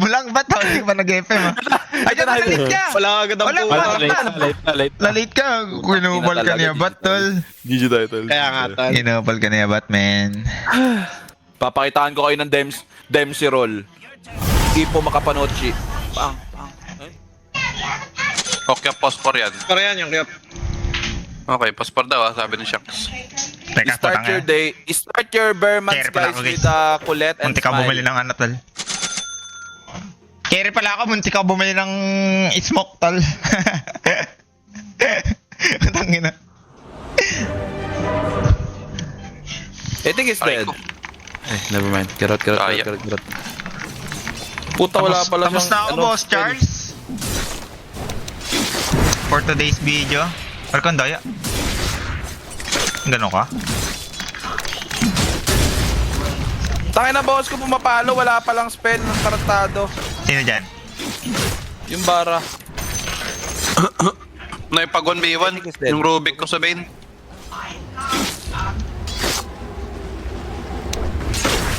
mo lang, ba't hindi ka pa nag-FM ah? Ayun, na-late ka! Wala ka agad ang Wala puta. pa, na-late ka, kinubal ka niya, bat, tol. GG tayo, tol. Kaya nga, tol. Kinubal ka niya, bat, man. Papakitaan ko kayo ng Dempsey roll. Hindi po makapanochi. Pang. Okay, phosphor yan. Pero yan, yung kaya. Okay, phosphor daw sabi ni Shax. Teka, Start your day. Start your bare months, Carry pala guys, ako, guys. with Colette and Munti ka bumili Smile. ng ano, tol. Carry pala ako, munti ka bumili ng smoke, tol. Tangina. I think it's Aray dead. ko. Never mind. Get out. Kaya. Puta, wala pala Tapos na ako, Boss Charles. For today's video. Parang daya. Ganon ka? Tangin na, boss ko pumapalo. Wala palang spell ng tarantado. Sino dyan? Yung bara. Naipag 1v1, yung Rubik ko sa Bane.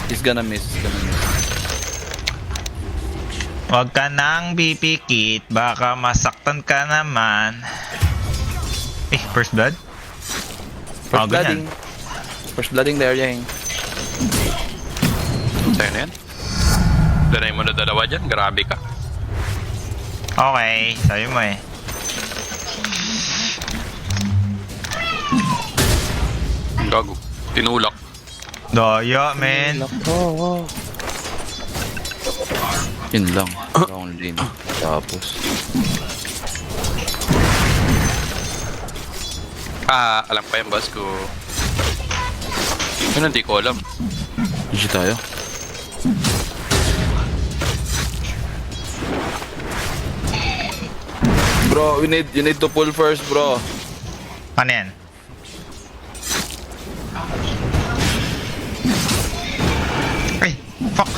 He's gonna miss. Huwag ka nang pipikit. Baka masaktan ka naman. Eh, first blood? First ganyan. blooding. First blooding there, yang. Sa'yo na yan. Danay mo na dalawa dyan, grabe ka. Okay, sabi mo eh. Gago, tinulak. Daya, man. Yun lang. Round din. Tapos. Alam pa yung boss ko. Yun, hindi ko alam. GG tayo. Bro, you need to pull first, bro. Ano yan? Ay, fuck.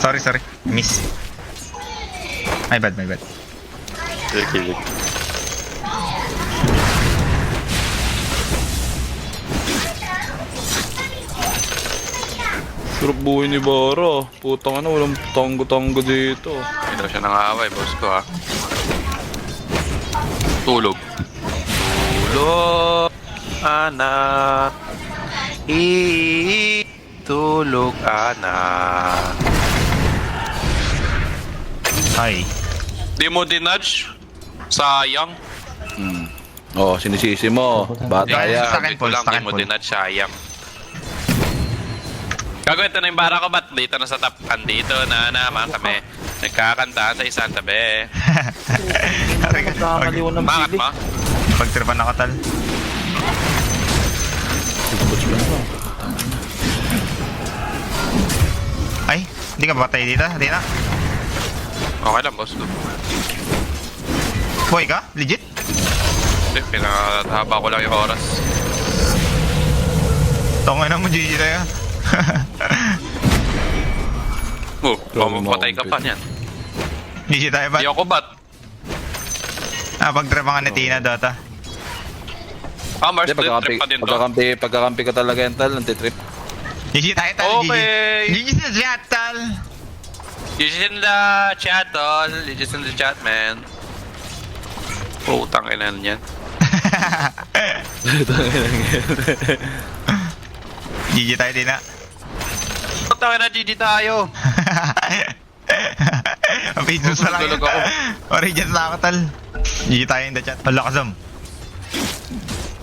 Sorry. Miss. My bad. Sarap buhay ni Bara. Putang ano, walang tanggo-tanggo dito. Hindi daw siya nangaway, boss ko ha. Tulog, anak. Tulog, anak. Ay. Di mo dinudge? Sayang. Oh, sinisisi mo. Bata Dahil yan. sa akin, Sabi ko lang, sa di akin, mo Paul. dinudge, sayang. Gagawin ito na yung bara ko, ba't dito na sa top? Andito na naman kami. Nagkakanta sa isang tabi. Nakakaliwan ng Bakit pili. mo? Pagtripan ako, tal. Ay, hindi ka patay dito? Hindi na. Okay lang, boss ko. Boy ka? Legit? Hindi, pinakahaba ko lang yung oras. Tongay na mo, GG tayo. Oh, mamapatay ka pa niyan. GG tayo ba? Ayoko ba't? Pagtripan ka ni Tina, Dota. Mars, Hindi, trip pa din to. pagkakampi ka talaga yan, tal. Nantitrip. GG tayo, tal. Okay. GG sa chat, tal. Legit in the chat, tol. Legit in the chat, man. Putang ina niyan. GG tayo, Tina. Putang ina, GG tayo. Pagpisos na lang Tulog yun. ako. Origins na ako, tal. GG tayo in the chat. Hala ka, Zom.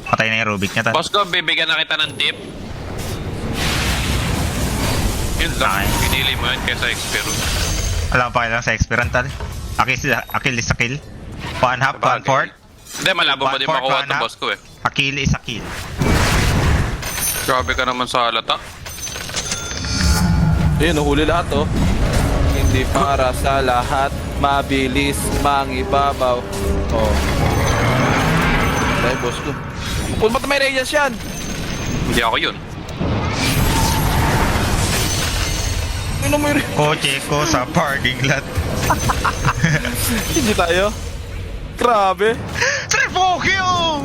Patay na yung Rubik niya, tal. Boss ko, bibigyan na kita ng tip. Yun lang. Nice. Pinili mo yun kaysa Expirus. Alam pa lang sa experience, tal. Akil is akil. 1/2, 1/4. Hindi, malabo mo din One-fourth, makuha ito, one-half. boss ko eh. Akil is akil. Grabe ka naman sa halata. Ayun, nahuli lahat, oh. Hindi para sa lahat. Mabilis, mangibabaw. Oh. Dahil, boss ko. Kung ba't may radiance yan? Hindi ako yun. Ano mo yun? Kotse ko sa parking lot. Hindi tayo. Grabe. Triple kill!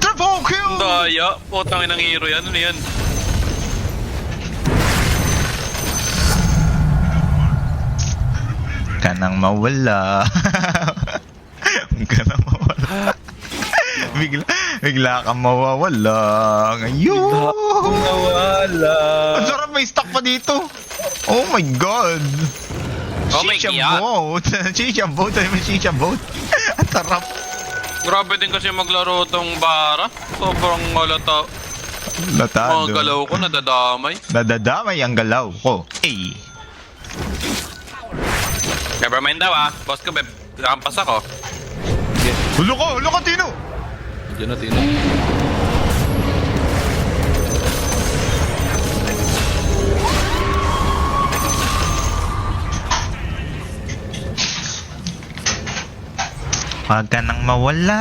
Triple kill! Daya, putang inang hero yan. Ano yan? ka nang mawala. Huwag ka nang mawala. bigla kang mawawala. Ngayon. Nawala. Ang sarap, may stock pa dito. Oh my god. Oh my Shisha God. boat. Shisha boat. Ay, may shisha boat. Ang sarap. Grabe din kasi maglaro tong bara. Sobrang malata. Latado. Mga galaw ko nadadamay. Nadadamay ang galaw ko. Eh. Never mind daw boss ko, beb. Kampas ako. Hulo ko, Tino. Diyan na, Tino. Huwag ka nang mawala.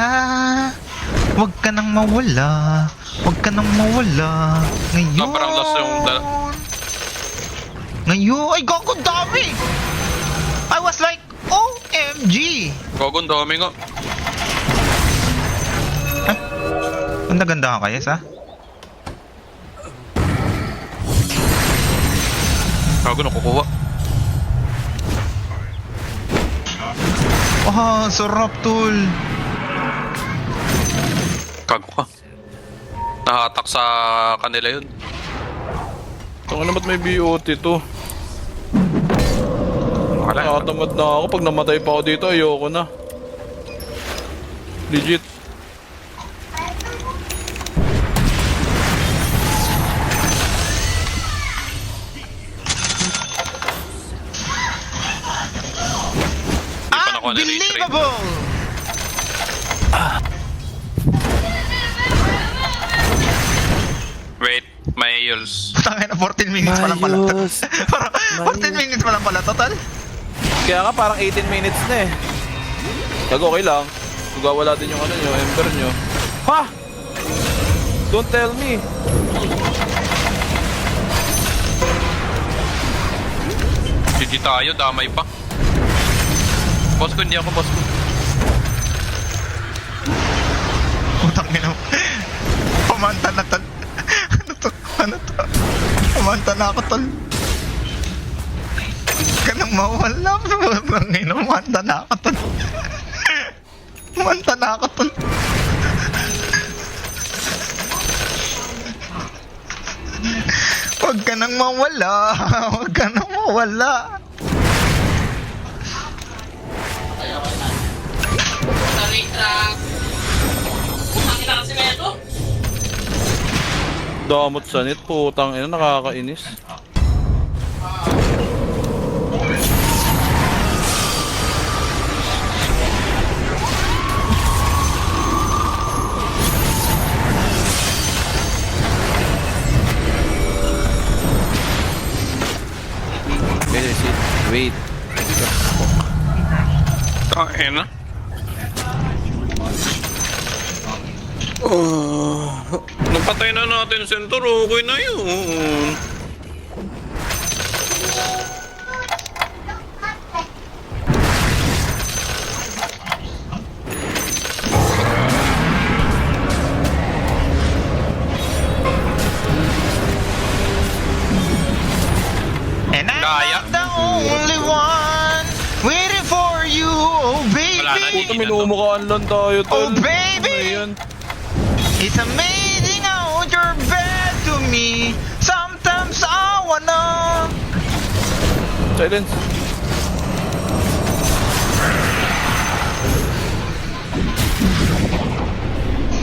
Huwag ka nang mawala. Huwag ka nang mawala. Ngayon. Sobrang lost yung Ngayon. Ay, gago, dami. I was like, OMG. Gogon, dami nga. Ang naganda ka kaya, sa? Gogon, nakukuha. Oh, sarap, tol. Kago ka. Nahatak sa kanila yun. Tanga naman may BOT to. Wala. Nakatamad na ako. Pag namatay pa ako dito, ayoko na. Legit. Di pa nakuha na retreat. Unbelievable! Wait, may Yules. Tangin na 14 minutes pa lang pala. Mayos. Parang 14 minutes pa lang pala, total. Kaya nga parang 18 minutes na eh. Tago, okay lang. Magawala din yung ano nyo, ember nyo. Ha! Don't tell me. GG tayo, damay pa. Boss ko, hindi ako boss ko. Putang ina mo. Pamanta na tol. Ano to? Pamanta na ako tol. Ka nang mawala. Putang ina, pamanta na ako tol. Pamanta na ako tol. Huwag ka nang mawala. Huwag ka nang mawala. Damot sa net, putang ina, nakakainis. Wait. Tain na. Napatay na natin center, okay na yun. And I'm Kaya. not the only one waiting for you, oh Wala na, baby. Puta, minumukhaan lang tayo, Oh tol. baby, Ayan. it's amazing how you're bad to me. Sometimes I wanna. Silence.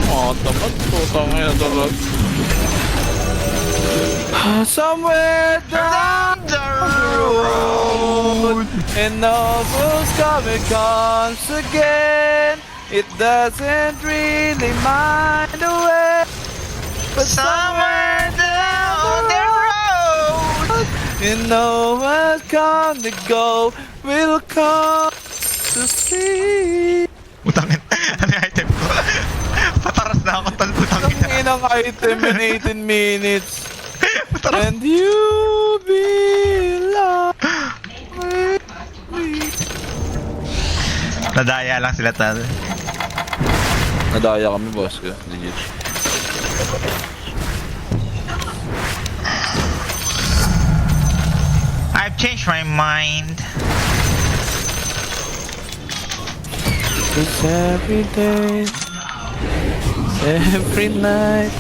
Oh, tapat po. Tangina talaga. Somewhere down Down the road. and novels coming comes again. It doesn't really mind the way, but Somewhere down the road. you know what's come to go will come to see. Utangin. Ano yung item ko? Pataras na ako tol. Utangin. Ang inang item in 18 minutes. Pataras. And you belong with me. Nadaya lang sila tal. Nadaya kami, boss ko. Legit. I've changed my mind. 'Cause every day, every night,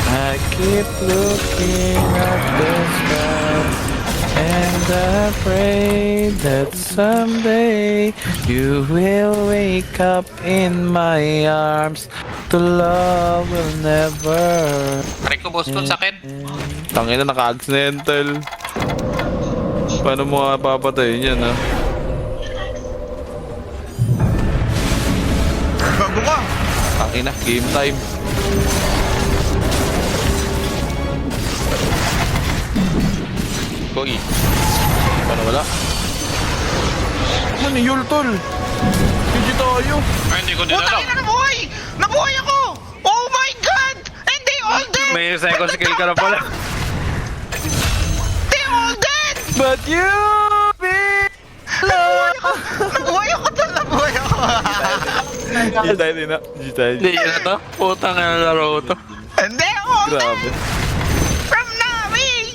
I keep looking at the sky, and I pray that someday you will wake up in my arms. The love will never. Try ko, boss ko, sakit. Tangina, naka-accidental. Paano mo papatayin yan, ha? Bago ka! Tangina, game time. Gogi. Paano wala? Ano ni Yul, tol? Hindi tayo. Ay, hindi ko din Puta alam. na, nabuhay! Nabuhay ako! Oh my God! And they all dead! May second skill ka na pala. They all dead! But you be Nabuhay ako tol! Nabuhay ako! Hindi tayo din na. Hindi tayo. Hindi na to. Putang na laro to. Hindi ako! Grabe. From Nami!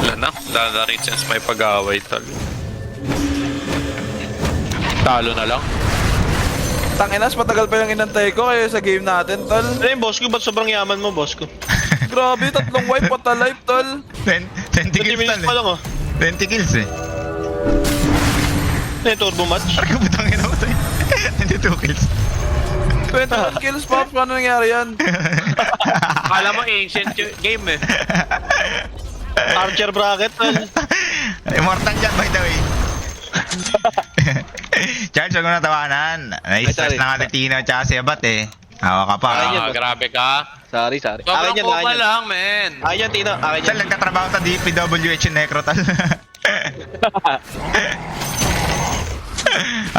Wala na. Wala na rin since may pag-away tol. Talo na lang. Tanginas, matagal pa yung inantay ko kaya sa game natin, tol. Ano yung boss ko? Ba't sobrang yaman mo, boss ko? Grabe, 3 wipe pata life, tol. 20 20 kills minutes tol pa lang, oh. 20 kills eh. Ano yung turbo match? Parang kabutangin ako tayo. 22 kills. 21 kills, Pops. Paano nangyari yan? Akala mo ancient game eh. Archer bracket, tol. Immortal dyan by the way. Charge, huwag mo natawanan. Na-stress sorry. na nga ni Tino at saka si Abat eh. Hawa ka pa. Akin yun, boss. Grabe ka. Sorry. Sobrang Akin yan, kupa akin yan. lang, men. Akin yan, Tino. Akin Saan yan. nagtatrabaho sa DPWH yung Necrotal?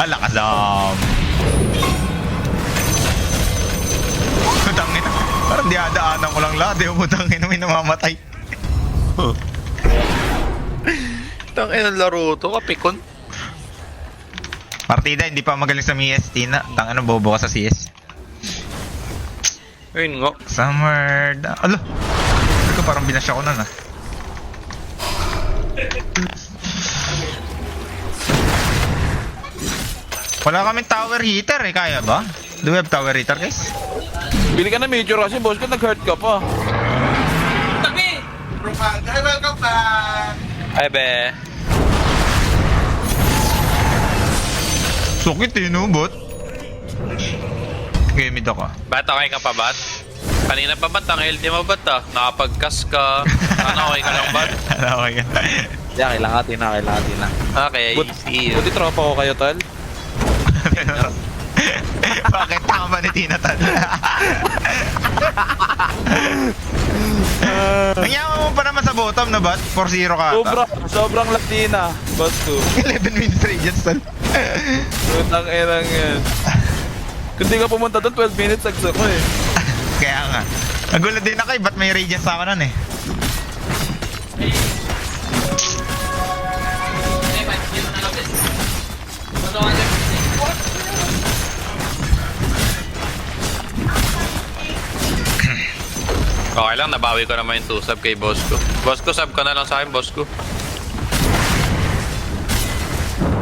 Lakas dam. Putangin. Parang diadaanan ko lang lahat eh. Putangin may namamatay. Tangin ang laro to, kapikon. Partida, hindi pa magaling sa CS, Tina. Tangin bobo ka sa CS. Ayun nga. Summer... Alo! Hindi ko parang binasya ko nun ah. Wala kaming tower heater eh, kaya ba? Do we have tower heater guys? Bili ka na major kasi, boss ko, nag-hurt ka pa. Ay, be. Sukit eh, no bot? Okay, mid ako. Bat, okay ka pa, bat? Kanina pa bat, ang healthy mo bat ah. Nakapag-cast ka. Ano, okay ka lang, bat? Okay ka. Yeah, kailangan na. Okay, see you. Buti tropa ko kayo, tol. Bakit tama ni Tina Tan? Nangyama mo pa naman sa bottom na bat? 4-0 ka ata. Sobrang Latina, boss ko. 11 minutes radiance tal. Putang enang yan. Kung di ka pumunta doon, 12 minutes agsak ko eh. Kaya nga. Nagulat din ako eh, ba't may radiance ako nun eh? Okay lang, nabawi ko naman yung 2-sub kay boss ko. Boss ko, sub ka na lang sa akin, boss ko.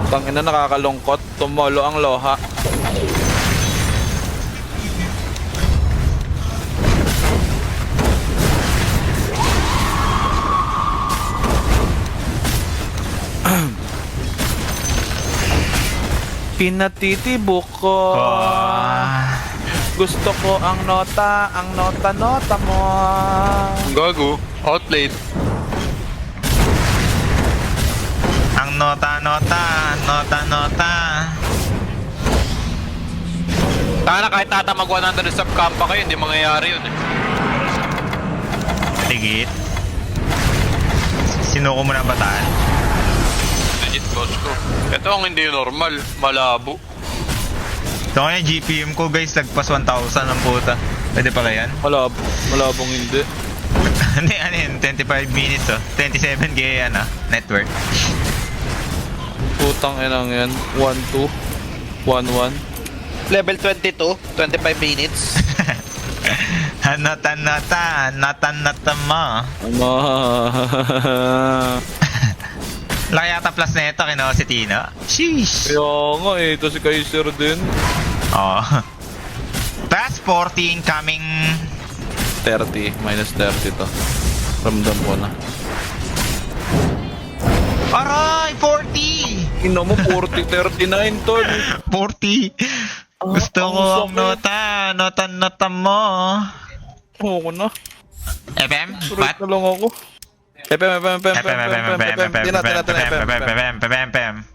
Tangina, nakakalungkot. Tumolo ang loha. Pinatitibok ko. Gusto ko ang nota mo. Gago. Outplayed. Ang nota. Tana, kahit tatamag 100 sub kampa kayo, hindi mangyayari yun eh. Tigit. Sinuko mo na ang bataan. Legit, boss ko. Ito ang hindi normal. Malabo. Ito ko yung GPM ko guys, lagpas 1,000 ang puta. Pwede pala yan? Malabong hindi. Hindi, ano yun? 25 minutes oh. 27 gaya yan ah. Network. Putang enang yan. 1-2. 1-1. Level 22, 25 minutes. Nota mo. Laki yata plus na ito, kinuha si Tino. Sheesh! Kaya nga eh, ito si Kaiser din. Oh. Plus 40 incoming. 30, minus 30 to. Ramdam ko na. Aray! 40! Ino mo, 40, 39 tol. 40! Gusto ang ko ang sakit. nota mo. Oo ko na. FM? Surat na lang ako. FM. FM.